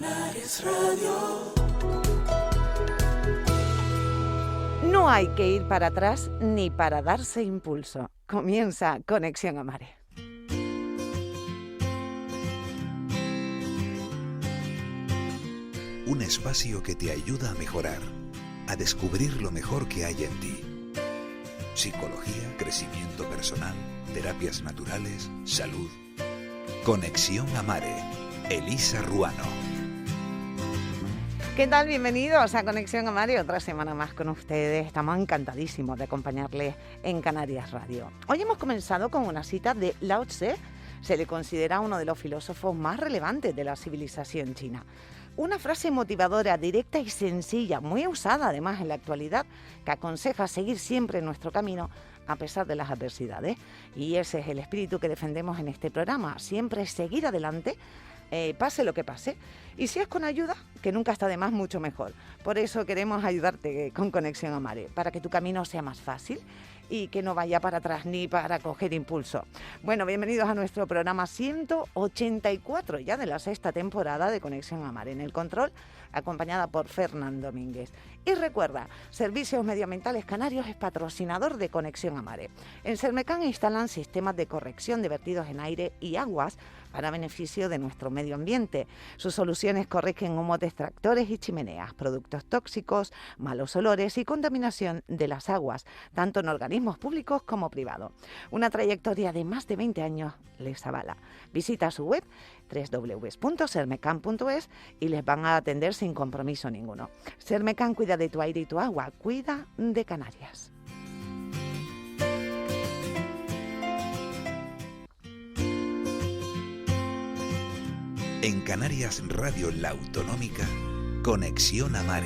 Canarias Radio. No hay que ir para atrás ni para darse impulso. Comienza Conexión a Mare. Un espacio que te ayuda a mejorar, a descubrir lo mejor que hay en ti. Psicología, crecimiento personal, terapias naturales, salud. Conexión a Mare. Elisa Ruano. ¿Qué tal? Bienvenidos a Conexión a Mare, otra semana más con ustedes. Estamos encantadísimos de acompañarles en Canarias Radio. Hoy hemos comenzado con una cita de Lao Tse. Se le considera uno de los filósofos más relevantes de la civilización china. Una frase motivadora, directa y sencilla, muy usada además en la actualidad, que aconseja seguir siempre nuestro camino a pesar de las adversidades. Y ese es el espíritu que defendemos en este programa, siempre seguir adelante, pase lo que pase. Y si es con ayuda, que nunca está de más, mucho mejor. Por eso queremos ayudarte con Conexión a Mare, para que tu camino sea más fácil y que no vaya para atrás ni para coger impulso. Bueno, bienvenidos a nuestro programa 184 ya de la sexta temporada de Conexión a Mare. En el control, acompañada por Fernando Domínguez. Y recuerda, Servicios Medioambientales Canarios es patrocinador de Conexión a Mare. En Sermecan instalan sistemas de corrección de vertidos en aire y aguas para beneficio de nuestro medio ambiente. Sus soluciones corrigen humos de extractores y chimeneas, productos tóxicos, malos olores y contaminación de las aguas, tanto en organismos públicos como privados. Una trayectoria de más de 20 años les avala. Visita su web www.sermecan.es y les van a atender sin compromiso ninguno. Sermecan cuida de tu aire y tu agua, cuida de Canarias. En Canarias Radio La Autonómica, Conexión a Mare.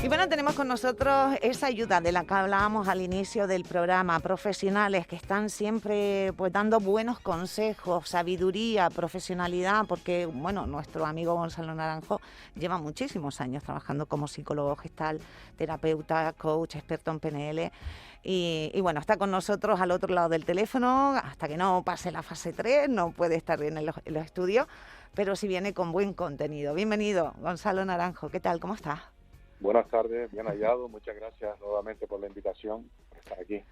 Y bueno, tenemos con nosotros esa ayuda de la que hablábamos al inicio del programa, profesionales que están siempre pues dando buenos consejos, sabiduría, profesionalidad, porque bueno, nuestro amigo Gonzalo Naranjo lleva muchísimos años trabajando como psicólogo gestal, terapeuta, coach, experto en PNL y bueno, está con nosotros al otro lado del teléfono, hasta que no pase la fase 3, no puede estar bien en los estudios, pero sí viene con buen contenido. Bienvenido, Gonzalo Naranjo, ¿qué tal? ¿Cómo estás? Buenas tardes, bien hallado. Muchas gracias nuevamente por la invitación por estar aquí.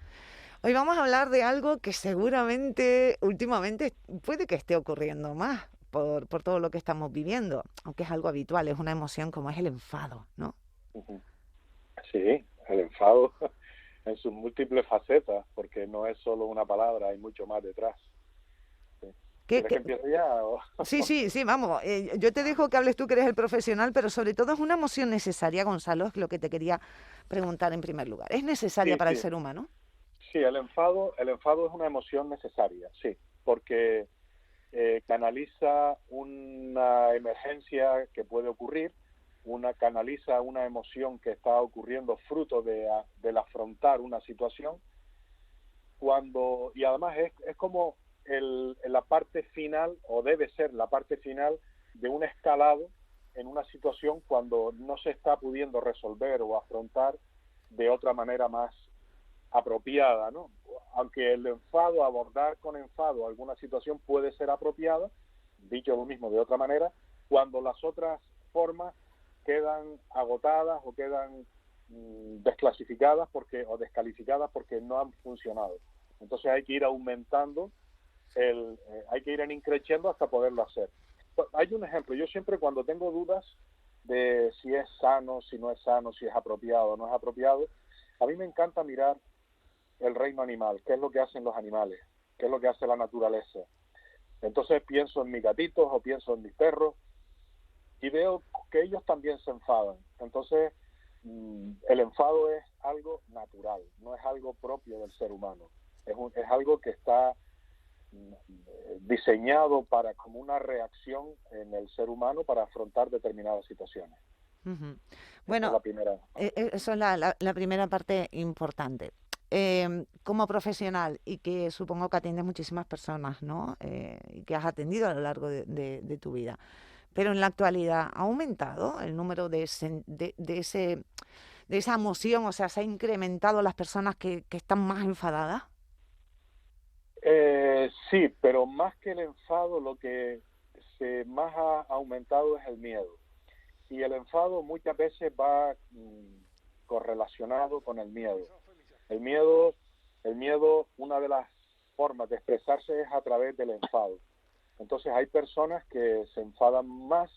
Hoy vamos a hablar de algo que seguramente últimamente puede que esté ocurriendo más por todo lo que estamos viviendo, aunque es algo habitual, es una emoción como es el enfado, ¿no? Sí, el enfado en sus múltiples facetas, porque no es solo una palabra, hay mucho más detrás. ¿Quieres que empiece ya? Sí, vamos. Yo te dejo que hables tú, que eres el profesional, pero sobre todo es una emoción necesaria, Gonzalo, es lo que te quería preguntar en primer lugar. ¿Es necesaria para el ser humano? Sí, el enfado es una emoción necesaria, sí, porque canaliza una emergencia que puede ocurrir, canaliza una emoción que está ocurriendo fruto del afrontar una situación, y además es como la parte final, o debe ser la parte final de un escalado en una situación cuando no se está pudiendo resolver o afrontar de otra manera más apropiada, ¿no? Aunque el enfado, abordar con enfado alguna situación puede ser apropiada, dicho lo mismo de otra manera, cuando las otras formas quedan agotadas o quedan desclasificadas o descalificadas porque no han funcionado. Entonces hay que ir aumentando, hay que ir en increciendo hasta poderlo hacer. Hay un ejemplo, yo siempre cuando tengo dudas de si es sano, si no es sano, si es apropiado o no es apropiado, a mí me encanta mirar el reino animal, qué es lo que hacen los animales, qué es lo que hace la naturaleza. Entonces pienso en mis gatitos o pienso en mis perros y veo que ellos también se enfadan. Entonces el enfado es algo natural, no es algo propio del ser humano, es algo que está diseñado como una reacción en el ser humano para afrontar determinadas situaciones. Uh-huh. Bueno, eso es la primera parte importante. Como profesional y que supongo que atiendes muchísimas personas, ¿no? Y que has atendido a lo largo de tu vida. Pero en la actualidad, ¿ha aumentado el número de esa emoción? O sea, ¿se ha incrementado las personas que están más enfadadas? Sí, pero más que el enfado, lo que más ha aumentado es el miedo. Y el enfado muchas veces va correlacionado con el miedo. El miedo, una de las formas de expresarse es a través del enfado. Entonces hay personas que se enfadan más,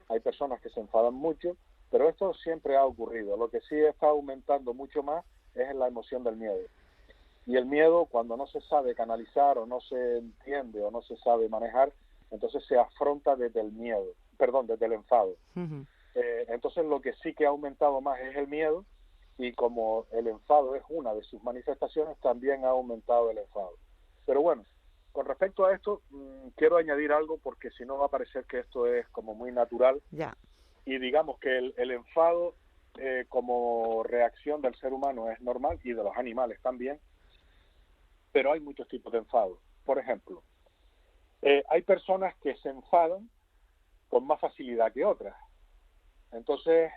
hay personas que se enfadan mucho, pero esto siempre ha ocurrido. Lo que sí está aumentando mucho más es la emoción del miedo. Y el miedo, cuando no se sabe canalizar o no se entiende o no se sabe manejar, entonces se afronta desde el miedo, desde el enfado. Ujú. Entonces lo que sí que ha aumentado más es el miedo, y como el enfado es una de sus manifestaciones, también ha aumentado el enfado. Pero bueno, con respecto a esto, quiero añadir algo, porque si no va a parecer que esto es como muy natural, Ya. y digamos que el enfado como reacción del ser humano es normal, y de los animales también, pero hay muchos tipos de enfado. Por ejemplo, hay personas que se enfadan con más facilidad que otras. Entonces,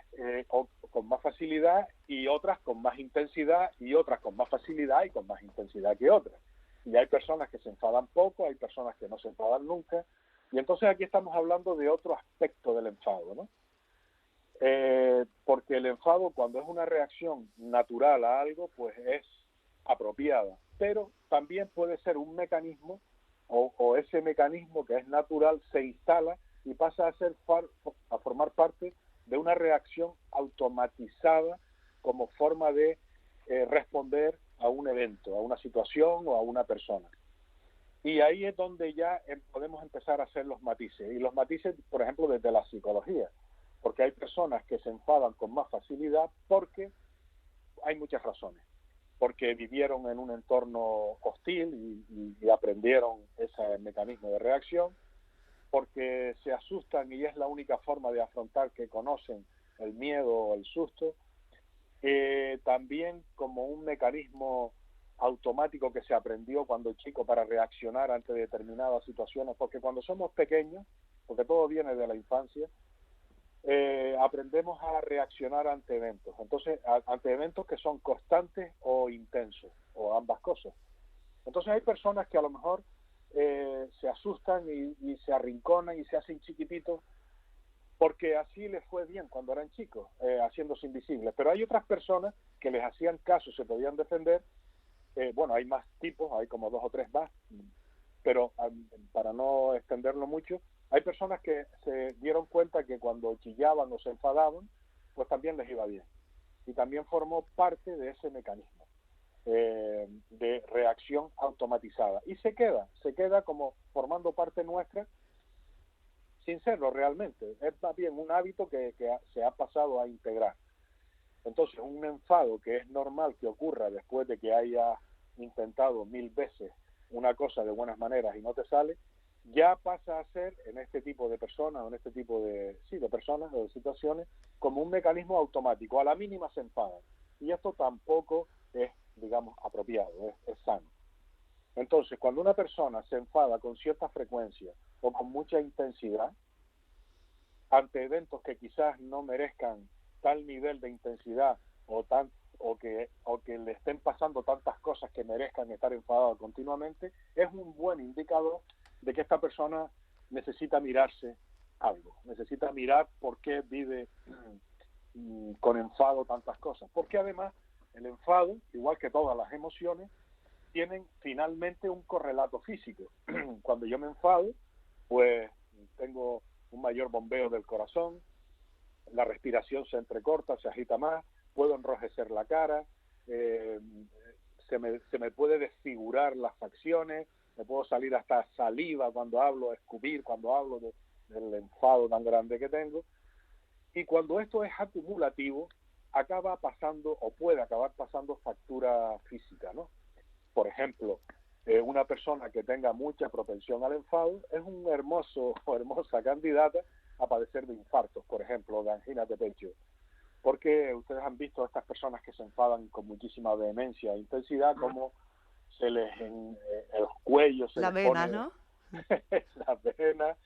o con más facilidad, y otras con más intensidad, y otras con más facilidad y con más intensidad que otras. Y hay personas que se enfadan poco, hay personas que no se enfadan nunca. Y entonces aquí estamos hablando de otro aspecto del enfado, ¿no? Porque el enfado, cuando es una reacción natural a algo, pues es apropiada, pero también puede ser un mecanismo, o ese mecanismo que es natural se instala y pasa a formar parte de una reacción automatizada como forma de responder a un evento, a una situación o a una persona. Y ahí es donde ya podemos empezar a hacer los matices. Y los matices, por ejemplo, desde la psicología. Porque hay personas que se enfadan con más facilidad porque hay muchas razones. Porque vivieron en un entorno hostil y aprendieron ese mecanismo de reacción. Porque se asustan y es la única forma de afrontar que conocen el miedo o el susto. También como un mecanismo automático que se aprendió cuando chico para reaccionar ante determinadas situaciones, porque cuando somos pequeños, porque todo viene de la infancia, aprendemos a reaccionar ante eventos. Entonces, ante eventos que son constantes o intensos, o ambas cosas. Entonces hay personas que a lo mejor se asustan y se arrinconan y se hacen chiquititos porque así les fue bien cuando eran chicos, haciéndose invisibles. Pero hay otras personas que les hacían caso, se podían defender. Bueno, hay más tipos, hay como 2 o 3 más, pero para no extenderlo mucho, hay personas que se dieron cuenta que cuando chillaban o se enfadaban, pues también les iba bien. Y también formó parte de ese mecanismo de reacción automatizada. Y se queda como formando parte nuestra, sin serlo realmente. Es más bien un hábito que se ha pasado a integrar. Entonces, un enfado que es normal que ocurra después de que haya intentado 1000 veces una cosa de buenas maneras y no te sale, ya pasa a ser, en este tipo de personas, o en este tipo de personas o de situaciones, como un mecanismo automático. A la mínima se enfadan. Y esto tampoco es, digamos, apropiado, es sano. Entonces, cuando una persona se enfada con cierta frecuencia o con mucha intensidad ante eventos que quizás no merezcan tal nivel de intensidad o que le estén pasando tantas cosas que merezcan estar enfadado continuamente, es un buen indicador de que esta persona necesita mirarse algo, necesita mirar por qué vive con enfado tantas cosas. Porque además el enfado, igual que todas las emociones, tienen finalmente un correlato físico. Cuando yo me enfado, pues tengo un mayor bombeo del corazón, la respiración se entrecorta, se agita más, puedo enrojecer la cara, se me puede desfigurar las facciones, me puedo salir hasta saliva cuando hablo, escupir cuando hablo del enfado tan grande que tengo. Y cuando esto es acumulativo, acaba pasando o puede acabar pasando factura física, ¿no? Por ejemplo, una persona que tenga mucha propensión al enfado es un hermoso o hermosa candidata a padecer de infartos, por ejemplo, de anginas de pecho. Porque ustedes han visto a estas personas que se enfadan con muchísima vehemencia e intensidad, como se les el cuello se La les vena, pone ¿no? la vena,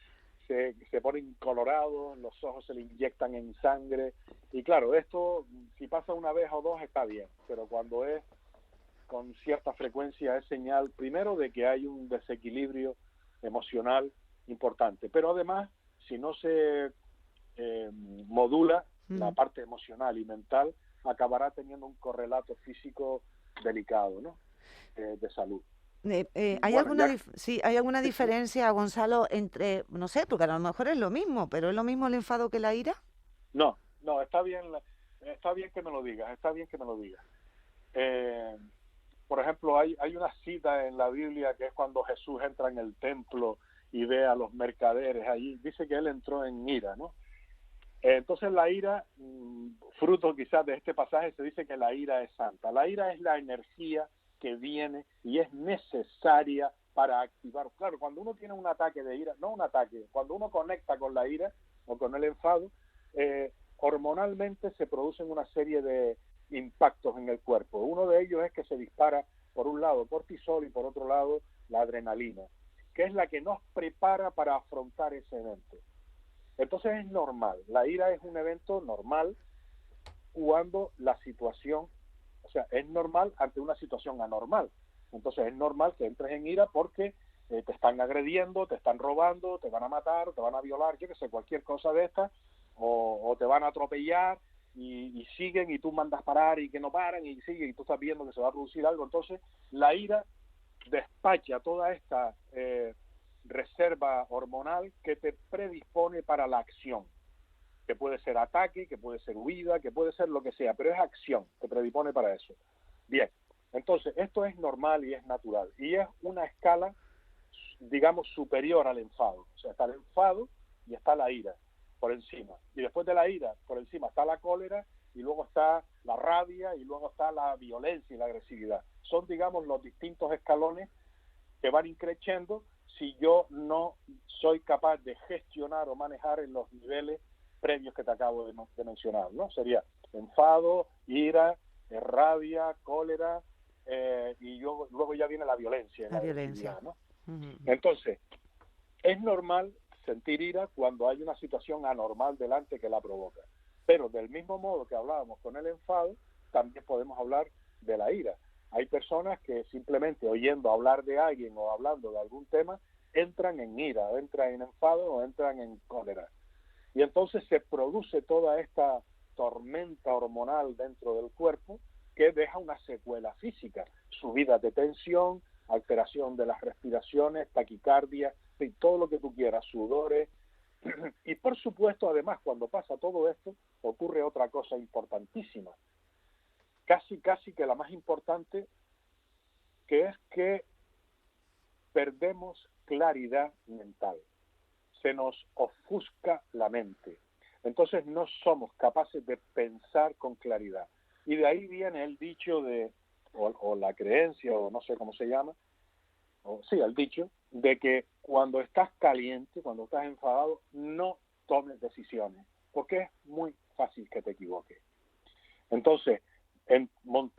se ponen colorados, los ojos se le inyectan en sangre. Y claro, esto, si pasa una vez o dos, está bien, pero cuando es con cierta frecuencia es señal, primero, de que hay un desequilibrio emocional importante. Pero además, si no se modula la parte emocional y mental, acabará teniendo un correlato físico delicado, ¿no? De salud. ¿Hay Bueno, alguna sí, hay alguna diferencia, Gonzalo, entre, no sé, porque a lo mejor es lo mismo, pero es lo mismo el enfado que la ira? No, está bien, está bien que me lo digas, está bien que me lo digas. Por ejemplo, hay una cita en la Biblia que es cuando Jesús entra en el templo y ve a los mercaderes allí. Dice que él entró en ira, ¿no? Entonces la ira, fruto quizás de este pasaje, se dice que la ira es santa. La ira es la energía que viene y es necesaria para activar. Claro, cuando uno tiene un ataque de ira, no un ataque, cuando uno conecta con la ira o con el enfado, hormonalmente se producen una serie de impactos en el cuerpo. Uno de ellos es que se dispara, por un lado, cortisol y por otro lado, la adrenalina, que es la que nos prepara para afrontar ese evento. Entonces es normal, la ira es un evento normal cuando la situación, o sea, es normal ante una situación anormal. Entonces es normal que entres en ira porque te están agrediendo, te están robando, te van a matar, te van a violar, yo qué sé, cualquier cosa de estas, o te van a atropellar y siguen y tú mandas parar y que no paran y siguen y tú estás viendo que se va a producir algo. Entonces la ira despacha toda esta reserva hormonal que te predispone para la acción, que puede ser ataque, que puede ser huida, que puede ser lo que sea, pero es acción, te predispone para eso. Bien, entonces esto es normal y es natural, y es una escala, digamos, superior al enfado. O sea, está el enfado y está la ira por encima, y después de la ira por encima está la cólera, y luego está la rabia, y luego está la violencia y la agresividad. Son, digamos, los distintos escalones que van increciendo si yo no soy capaz de gestionar o manejar en los niveles previos que te acabo de mencionar, ¿no? Sería enfado, ira, rabia, cólera, y luego ya viene la violencia, La violencia. ¿no? Entonces, es normal sentir ira cuando hay una situación anormal delante que la provoca. Pero del mismo modo que hablábamos con el enfado, también podemos hablar de la ira. Hay personas que simplemente oyendo hablar de alguien o hablando de algún tema, entran en ira, o entran en enfado o entran en cólera. Y entonces se produce toda esta tormenta hormonal dentro del cuerpo que deja una secuela física, subida de tensión, alteración de las respiraciones, taquicardia, todo lo que tú quieras, sudores. Y por supuesto, además, cuando pasa todo esto, ocurre otra cosa importantísima, casi que la más importante, que es que perdemos claridad mental, se nos ofusca la mente, entonces no somos capaces de pensar con claridad. Y de ahí viene el dicho o la creencia, o no sé cómo se llama, el dicho, de que cuando estás caliente, cuando estás enfadado, no tomes decisiones, porque es muy fácil que te equivoques. Entonces,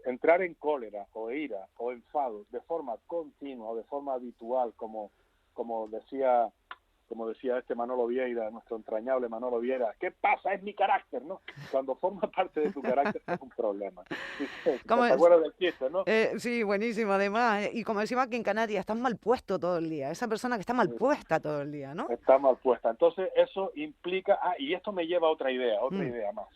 entrar en cólera o ira o enfado de forma continua o de forma habitual, como decía este Manolo Vieira, nuestro entrañable Manolo Vieira, ¿qué pasa? Es mi carácter, ¿no? Cuando forma parte de tu carácter es un problema. ¿Te acuerdas del chiste, no? Sí, buenísimo, además. Y como decimos aquí en Canarias, estás mal puesto todo el día. Esa persona que está mal puesta todo el día, ¿no? Está mal puesta. Entonces, eso implica... y esto me lleva a otra idea más.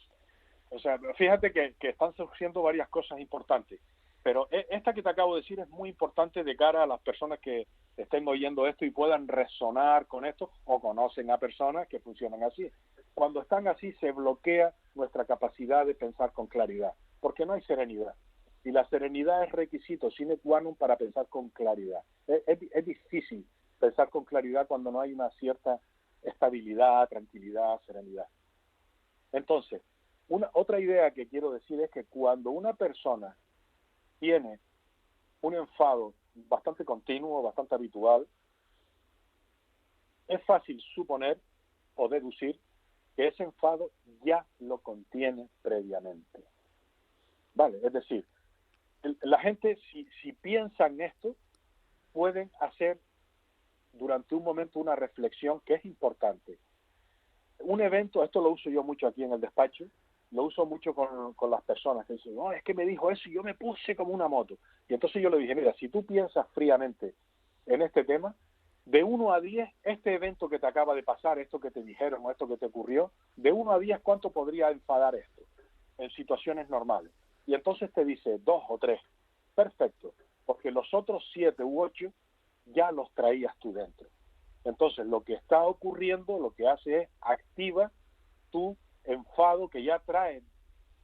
O sea, fíjate que están surgiendo varias cosas importantes. Pero esta que te acabo de decir es muy importante de cara a las personas que estén oyendo esto y puedan resonar con esto o conocen a personas que funcionan así. Cuando están así se bloquea nuestra capacidad de pensar con claridad, porque no hay serenidad. Y la serenidad es requisito sine qua non para pensar con claridad. Es difícil pensar con claridad cuando no hay una cierta estabilidad, tranquilidad, serenidad. Entonces, otra idea que quiero decir es que cuando una persona tiene un enfado bastante continuo, bastante habitual, es fácil suponer o deducir que ese enfado ya lo contiene previamente. ¿Vale? Es decir, la gente, si piensa en esto, pueden hacer durante un momento una reflexión que es importante. Un evento, esto lo uso yo mucho aquí en el despacho, lo uso mucho con las personas que dicen, no, es que me dijo eso y yo me puse como una moto. Y entonces yo le dije, mira, si tú piensas fríamente en este tema, de 1 a 10, este evento que te acaba de pasar, esto que te dijeron o esto que te ocurrió, de 1 a 10, ¿cuánto podría enfadar esto en situaciones normales? Y entonces te dice 2 o 3. Perfecto, porque los otros 7 u 8 ya los traías tú dentro. Entonces, lo que está ocurriendo, lo que hace es activa tu enfado que ya trae,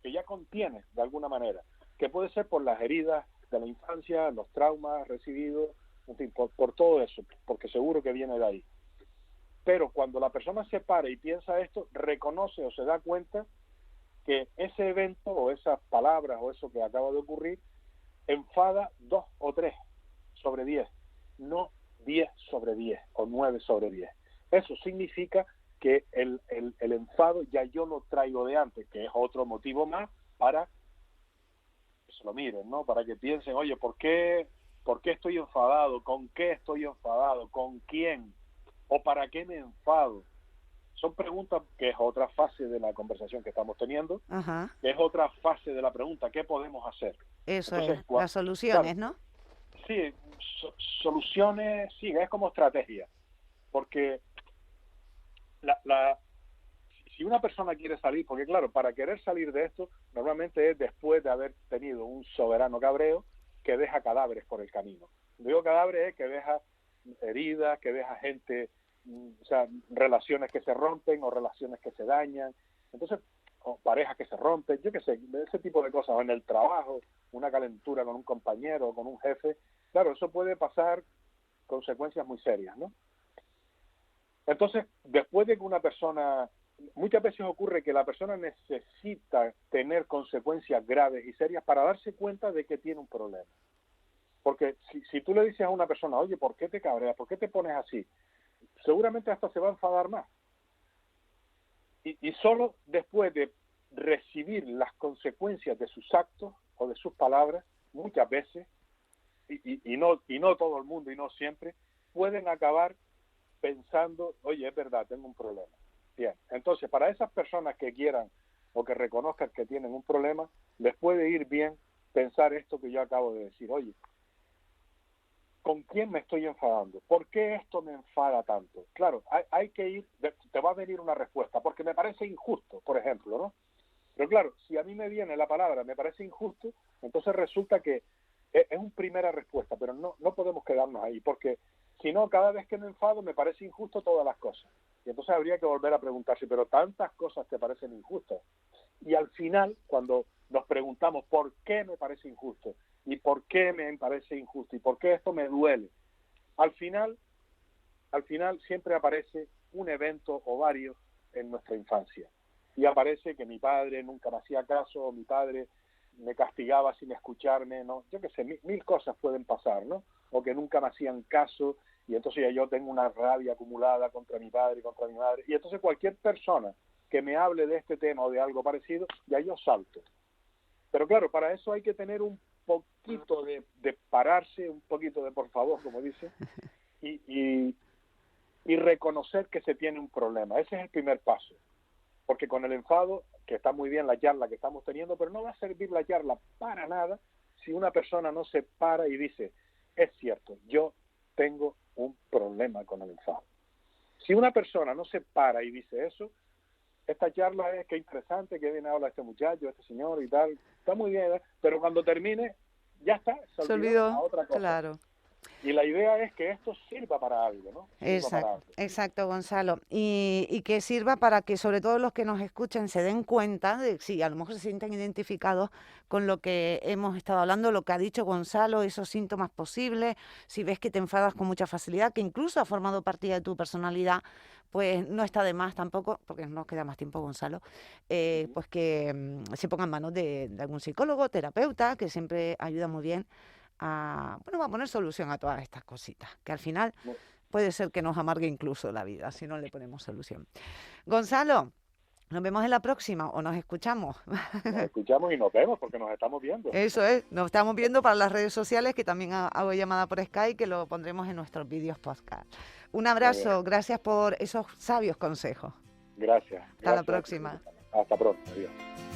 que ya contienes de alguna manera, que puede ser por las heridas de la infancia, los traumas recibidos, en fin, por todo eso, porque seguro que viene de ahí. Pero cuando la persona se para y piensa esto, reconoce o se da cuenta que ese evento o esas palabras o eso que acaba de ocurrir enfada 2 o 3 sobre 10, no 10 sobre 10 o 9 sobre 10. Eso significa que el enfado ya yo lo traigo de antes, que es otro motivo más para que se lo miren, ¿no? Para que piensen, oye, ¿por qué estoy enfadado? ¿Con qué estoy enfadado? ¿Con quién? ¿O para qué me enfado? Son preguntas que es otra fase de la conversación que estamos teniendo, Ajá. que es otra fase de la pregunta, ¿qué podemos hacer? Eso Entonces, es, las soluciones, ¿no? sí, soluciones, sí, es como estrategia, porque si una persona quiere salir, porque claro, para querer salir de esto, normalmente es después de haber tenido un soberano cabreo que deja cadáveres por el camino. Digo cadáveres es que deja heridas, que deja gente, o sea, relaciones que se rompen o relaciones que se dañan, entonces, o parejas que se rompen, yo qué sé, ese tipo de cosas, o en el trabajo, una calentura con un compañero o con un jefe, claro, eso puede pasar consecuencias muy serias, ¿no? Entonces, después de que una persona, muchas veces ocurre que la persona necesita tener consecuencias graves y serias para darse cuenta de que tiene un problema. Porque si tú le dices a una persona, oye, ¿por qué te cabreas? ¿Por qué te pones así? Seguramente hasta se va a enfadar más. Y solo después de recibir las consecuencias de sus actos o de sus palabras, muchas veces, y no todo el mundo y no siempre, pueden acabar pensando, oye, es verdad, tengo un problema. Bien, entonces para esas personas que quieran o que reconozcan que tienen un problema, les puede ir bien pensar esto que yo acabo de decir. Oye, ¿con quién me estoy enfadando? ¿Por qué esto me enfada tanto? Claro, hay que ir, te va a venir una respuesta, porque me parece injusto, por ejemplo, ¿no? Pero claro, si a mí me viene la palabra, me parece injusto, entonces resulta que es una primera respuesta, pero no podemos quedarnos ahí, porque si no, cada vez que me enfado me parece injusto todas las cosas. Y entonces habría que volver a preguntarse, pero tantas cosas te parecen injustas. Y al final, cuando nos preguntamos por qué me parece injusto, y por qué me parece injusto, y por qué esto me duele, al final siempre aparece un evento o varios en nuestra infancia. Y aparece que mi padre nunca me hacía caso, o mi padre me castigaba sin escucharme, ¿no? Yo qué sé, mil cosas pueden pasar, ¿no? O que nunca me hacían caso, y entonces ya yo tengo una rabia acumulada contra mi padre y contra mi madre. Y entonces cualquier persona que me hable de este tema o de algo parecido, ya yo salto. Pero claro, para eso hay que tener un poquito de pararse, un poquito de por favor, como dice, y reconocer que se tiene un problema. Ese es el primer paso. Porque con el enfado, que está muy bien la charla que estamos teniendo, pero no va a servir la charla para nada si una persona no se para y dice, es cierto, yo tengo un problema con el enfado. Si una persona no se para y dice eso, esta charla es que interesante, que bien habla este muchacho, este señor y tal, está muy bien, ¿eh? Pero cuando termine, ya está, se olvidó a otra cosa. Claro. Y la idea es que esto sirva para algo, ¿no? Sirva para algo. Exacto, Gonzalo. Y que sirva para que sobre todo los que nos escuchen se den cuenta de si a lo mejor se sienten identificados con lo que hemos estado hablando, lo que ha dicho Gonzalo, esos síntomas posibles, si ves que te enfadas con mucha facilidad, que incluso ha formado parte de tu personalidad, pues no está de más tampoco, porque no nos queda más tiempo, Gonzalo, pues que se ponga en manos de algún psicólogo, terapeuta, que siempre ayuda muy bien a poner solución a todas estas cositas, que al final puede ser que nos amargue incluso la vida si no le ponemos solución. Gonzalo, Nos vemos en la próxima o nos escuchamos. Nos escuchamos y nos vemos porque nos estamos viendo. Eso es, nos estamos viendo para las redes sociales, que también hago llamada por Skype, que lo pondremos en nuestros vídeos podcast. Un abrazo, gracias por esos sabios consejos. Gracias. Hasta la Gracias. próxima. Hasta pronto. Adiós.